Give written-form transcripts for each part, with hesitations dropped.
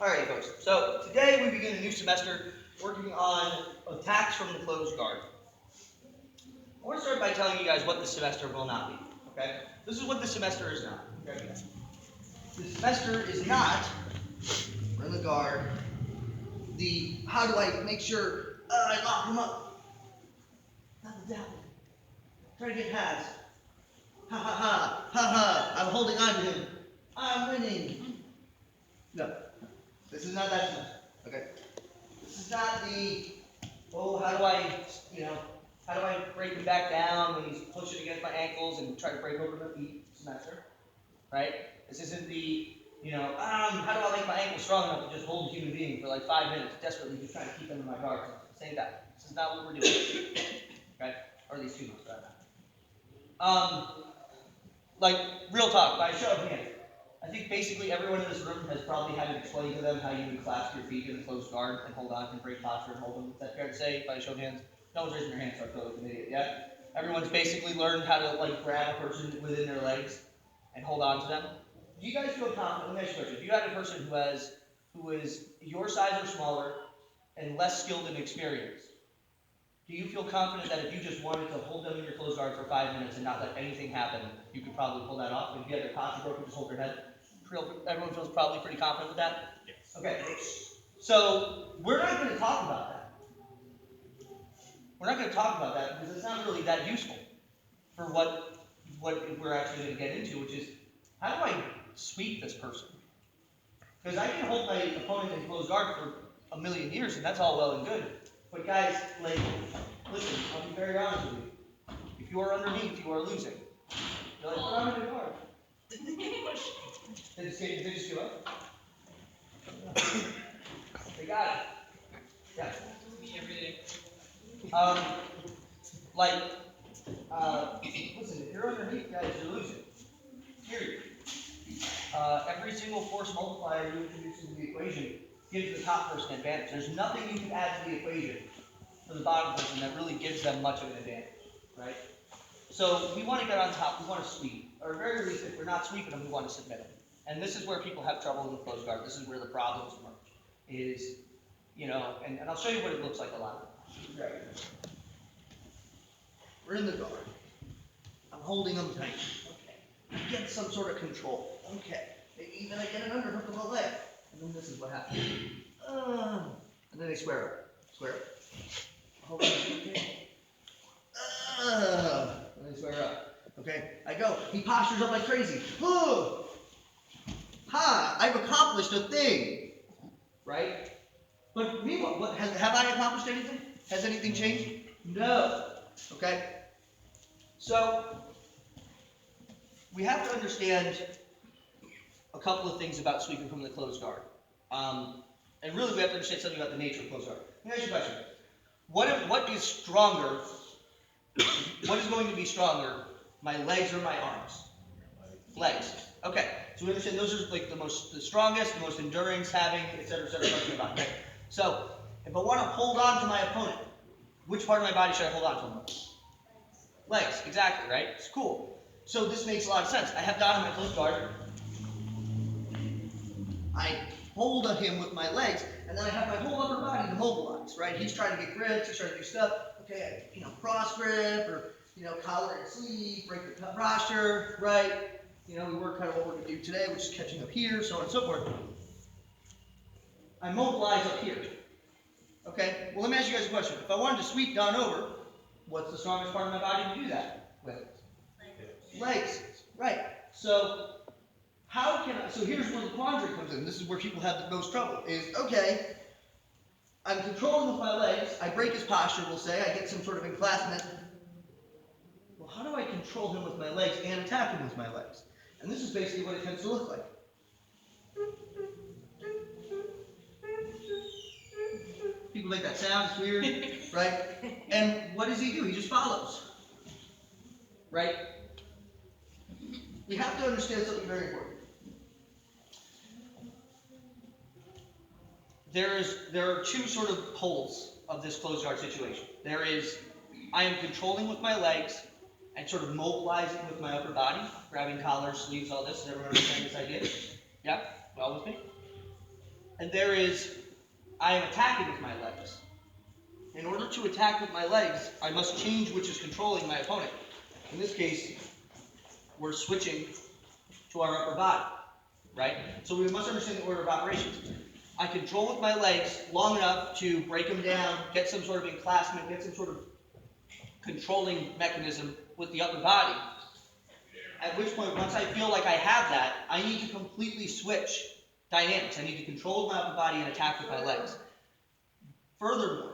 Alright, folks. So today we begin a new semester working on attacks from the closed guard. I want to start by telling you guys what this semester will not be. Okay? This is what this semester is not. Okay? This semester is not, we're in the guard, the how do I make sure I lock him up. Not the devil. Try to get past. Ha ha ha, ha ha, I'm holding on to him. I'm winning. No. This is not that semester. Okay? This is not the, oh, how do I break him back down when he's pushing against my ankles and try to break over my feet semester, right? This isn't the, how do I make my ankle strong enough to just hold a human being for like 5 minutes, desperately just trying to keep them in my guard. Same guy. This is not what we're doing, right? Or at least 2 months, right now. Like, real talk, by a show of hands. I think basically everyone in this room has probably had to explain to them how you would clasp your feet in a closed guard and hold on and break posture and hold them. Is that fair to say, by a show of hands? No one's raising their hand, so I feel like an idiot, yeah? Everyone's basically learned how to grab a person within their legs and hold on to them. Do you guys feel confident? Let me ask you a question. If you had a person who is your size or smaller and less skilled and experienced, do you feel confident that if you just wanted to hold them in your closed guard for 5 minutes and not let anything happen, you could probably pull that off? If you had their posture broken, just hold their head? Everyone feels probably pretty confident with that? Yes. Okay. So we're not going to talk about that. We're not going to talk about that because it's not really that useful for what we're actually going to get into, which is how do I sweep this person? Because I can hold my opponent in closed guard for a million years, and that's all well and good. But guys, listen, I'll be very honest with you. If you are underneath, you are losing. You're like, well, I'm in the guard. They just give up? They got it. Yeah. Everything. Listen, if you're underneath, guys, you're losing. Period. Every single force multiplier you introduce into the equation gives the top person an advantage. There's nothing you can add to the equation for the bottom person that really gives them much of an advantage, right? So we want to get on top. We want to sweep. Or at very least, if we're not sweeping them, we want to submit them. And this is where people have trouble in the closed guard. This is where the problems emerge. And I'll show you what it looks like a lot of times. Right. We're in the guard. I'm holding them tight. Okay. I get some sort of control. Okay. Maybe even I get an underhook of the leg. And then this is what happens. And then they square up. Square up. Hold on. Okay. And they square up. Okay. I go. He postures up like crazy. Oh! Ha! I've accomplished a thing. Right? But meanwhile, have I accomplished anything? Has anything changed? No. Okay? So, we have to understand a couple of things about sweeping from the closed guard. And really, we have to understand something about the nature of closed guard. Let me ask you a question. What is stronger? What is going to be stronger, my legs or my arms? Legs. Okay. So we understand those are like the strongest, the most endurance having, etc., parts of your body. Right? So, if I want to hold on to my opponent, which part of my body should I hold on to him with? Legs, exactly, right? It's cool. So this makes a lot of sense. I have God in my closed guard. I hold on him with my legs, and then I have my whole upper body to mobilize, right? He's trying to get grips, he's trying to do stuff. Okay, cross grip, or, collar and sleeve, break the posture, right? We work kind of what we're going to do today, which is catching up here, so on and so forth. I mobilize up here. Okay, well, let me ask you guys a question. If I wanted to sweep down over, what's the strongest part of my body to do that with? Legs. Right. So, so here's where the quandary comes in. This is where people have the most trouble, is, okay, I'm controlling with my legs, I break his posture, we'll say, I get some sort of enclaspment. Well, how do I control him with my legs and attack him with my legs? And this is basically what it tends to look like. People make that sound, it's weird, right? And what does he do? He just follows, right? We have to understand something very important. There are two sort of poles of this closed guard situation. There is, I am controlling with my legs and sort of mobilizing with my upper body, grabbing collars, sleeves, all this. Does everyone understand this idea? Yeah? Well with me? And I am attacking with my legs. In order to attack with my legs, I must change which is controlling my opponent. In this case, we're switching to our upper body, right? So we must understand the order of operations. I control with my legs long enough to break them down, get some sort of enclaspment, get some sort of controlling mechanism with the upper body. At which point, once I feel like I have that, I need to completely switch dynamics. I need to control my upper body and attack with my legs. Furthermore,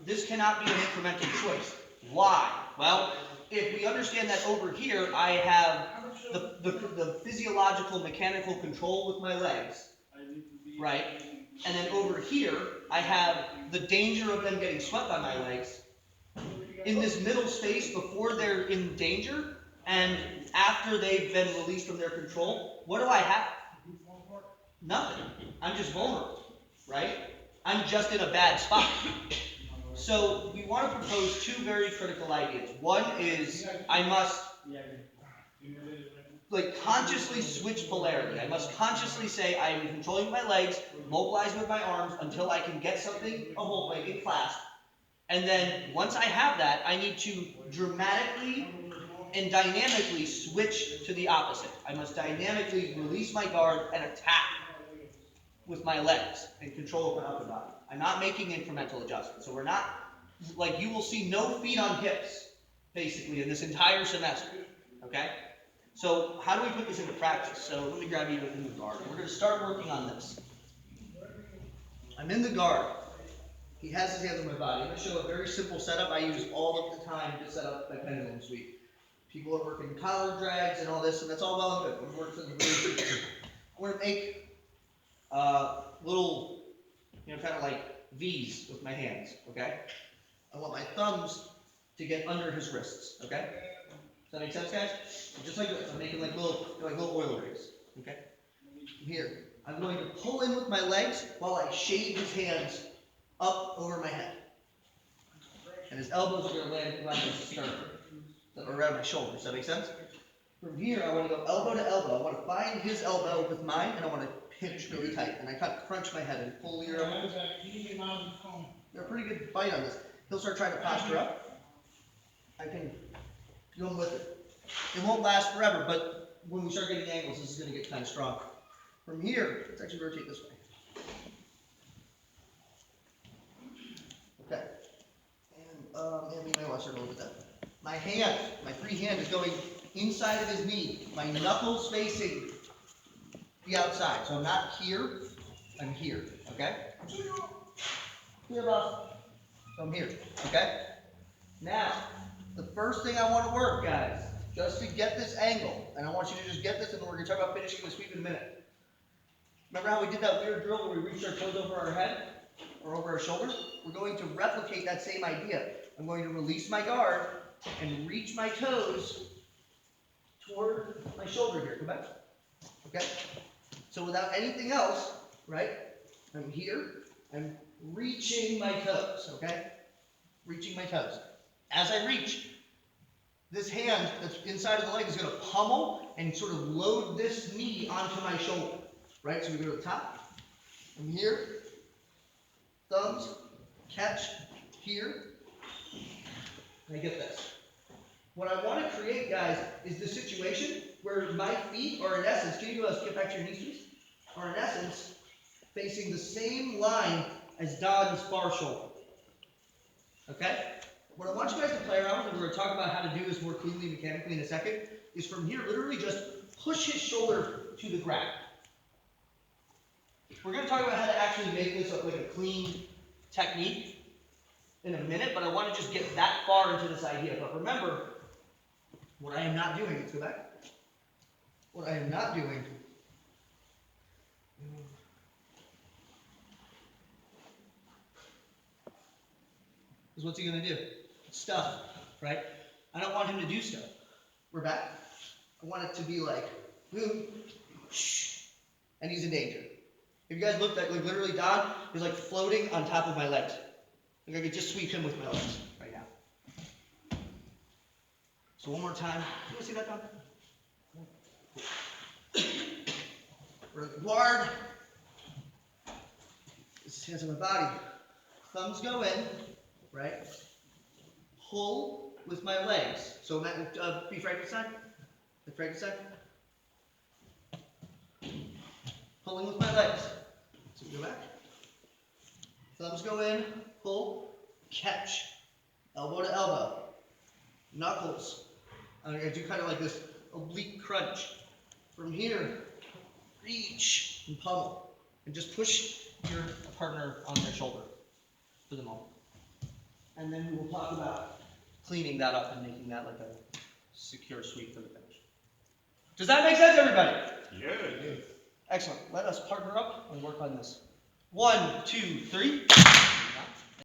this cannot be an incremental choice. Why? Well, if we understand that over here, I have the physiological, mechanical control with my legs, right? And then over here, I have the danger of them getting swept by my legs. In this middle space, before they're in danger, and after they've been released from their control, what do I have? Nothing. I'm just vulnerable, right? I'm just in a bad spot. So we want to propose two very critical ideas. One is I must consciously switch polarity. I must consciously say I am controlling my legs, mobilizing with my arms until I can get something, a hold, like a clasp. And then once I have that, I need to dramatically and dynamically switch to the opposite. I must dynamically release my guard and attack with my legs and control of my upper body. I'm not making incremental adjustments. So we're not, you will see no feet on hips, basically, in this entire semester, okay? So how do we put this into practice? So let me grab you in the guard. We're going to start working on this. I'm in the guard. He has his hands on my body. I'm going to show a very simple setup I use all of the time to set up my pendulum sweep. People are working collar drags and all this, and that's all well and good. We're working I'm going to make little, kind of like V's with my hands, okay? I want my thumbs to get under his wrists, okay? Does that make sense, guys? Just like this. I'm making like little oil rigs, okay? Here. I'm going to pull in with my legs while I shade his hands up over my head. And his elbows are going to land around my sternum, or around my shoulders. Does that make sense? From here, I want to go elbow to elbow. I want to find his elbow with mine, and I want to pinch really tight. And I kind of crunch my head and pull your elbow. Got a pretty good bite on this. He'll start trying to posture up. I can go with it. It won't last forever, but when we start getting angles, this is going to get kind of strong. From here, let's actually rotate this way. Okay. And we may want to start a little bit that. My hand, my free hand is going inside of his knee. My knuckles facing the outside. So I'm not here, I'm here. Okay? Here, boss. So I'm here. Okay? Now, the first thing I want to work, guys, just to get this angle, and I want you to just get this, and we're going to talk about finishing the sweep in a minute. Remember how we did that weird drill where we reached our toes over our head or over our shoulders? We're going to replicate that same idea. I'm going to release my guard and reach my toes toward my shoulder here. Come back. Okay? So without anything else, right? I'm here. I'm reaching my toes. Okay? Reaching my toes. As I reach, this hand that's inside of the leg is going to pummel and sort of load this knee onto my shoulder. Right? So we go to the top. I'm here. Thumbs. Catch. Here. And I get this. What I want to create, guys, is the situation where my feet are in essence, can you get back to your knees, please? Are in essence facing the same line as Don's far shoulder. Okay? What I want you guys to play around with, and we're going to talk about how to do this more cleanly mechanically in a second, is from here, literally just push his shoulder to the ground. We're going to talk about how to actually make this like a clean technique in a minute, but I want to just get that far into this idea. But remember, what I am not doing, let's go back. What I am not doing is what's he going to do? Stuff, right? I don't want him to do stuff. We're back. I want it to be like, boom, shh, and he's in danger. If you guys looked at, like literally Don is like floating on top of my legs. Like I could just sweep him with my legs right now. So one more time. Do you see that, Don? We're guard. Hands on my body. Thumbs go in, right? Pull with my legs. So be Frankenstein. Like Frankenstein. Pulling with my legs. So go back. Thumbs go in, pull, catch. Elbow to elbow. Knuckles. I do kind of like this oblique crunch. From here, reach and pummel. And just push your partner on their shoulder for the moment. And then we will talk about cleaning that up and making that like a secure sweep for the finish. Does that make sense, everybody? Yeah. Excellent. Let us partner up and work on this. 1, 2, 3.